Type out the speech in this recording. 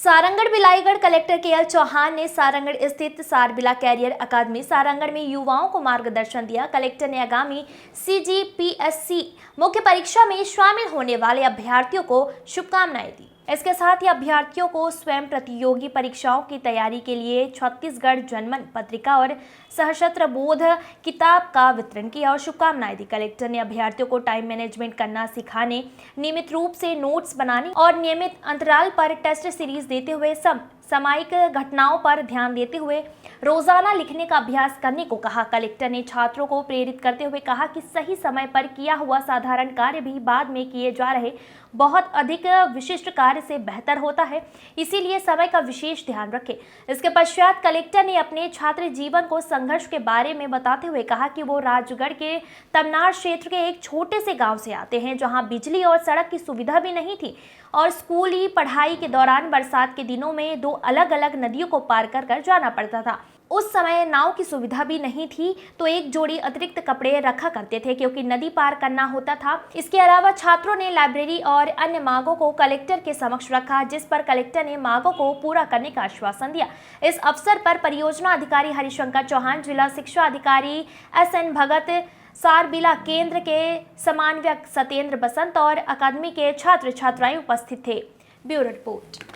Sarangarh Bilaigarh collector K L. Chauhan ने सारंगढ़ स्थित सारबिला career अकादमी सारंगढ़ में युवाओं को मार्गदर्शन दिया। कलेक्टर ने आगामी CGPSC मुख्य परीक्षा में शामिल होने वाले अभ्यर्थियों को शुभकामनाएं दी। इसके साथ ही अभ्यर्थियों को स्वयं प्रतियोगी परीक्षाओं की तैयारी के लिए छत्तीसगढ़ जनमन पत्रिका और सशस्त्र बोध किताब का वितरण किया और शुभकामनाएं दी। कलेक्टर ने अभ्यर्थियों को टाइम मैनेजमेंट करना सिखाने, नियमित रूप से नोट्स बनाने और नियमित अंतराल पर टेस्ट सीरीज देते हुए सामयिक घटनाओं पर ध्यान देते हुए रोजाना लिखने का अभ्यास करने को कहा। कलेक्टर ने छात्रों को प्रेरित करते हुए कहा कि सही समय पर किया हुआ साधारण कार्य भी बाद में किए जा रहे बहुत अधिक विशिष्ट कार्य से बेहतर होता है, इसीलिए समय का विशेष ध्यान रखें। इसके पश्चात कलेक्टर ने अपने छात्र जीवन को संघर्ष के बारे में बताते हुए कहा कि वो राजगढ़ के तमनार क्षेत्र के एक छोटे से गांव से आते हैं, जहां बिजली और सड़क की सुविधा भी नहीं थी और स्कूली पढ़ाई के दौरान बरसात के दिनों में 2 अलग-अलग नदियों को पार कर जाना पड़ता था। उस समय नाव की सुविधा भी नहीं थी, तो एक जोड़ी अतिरिक्त कपड़े रखा करते थे क्योंकि नदी पार करना होता था। इसके अलावा छात्रों ने लाइब्रेरी और अन्य मांगों को कलेक्टर के समक्ष रखा, जिस पर कलेक्टर ने मांगों को पूरा करने का आश्वासन दिया। इस अवसर पर परियोजना अधिकारी हरिशंकर चौहान, जिला शिक्षा अधिकारी SN भगत, सारबिला केंद्र के समन्वयक सत्येंद्र बसंत और अकादमी के छात्र छात्राएं उपस्थित थे। Bureau report.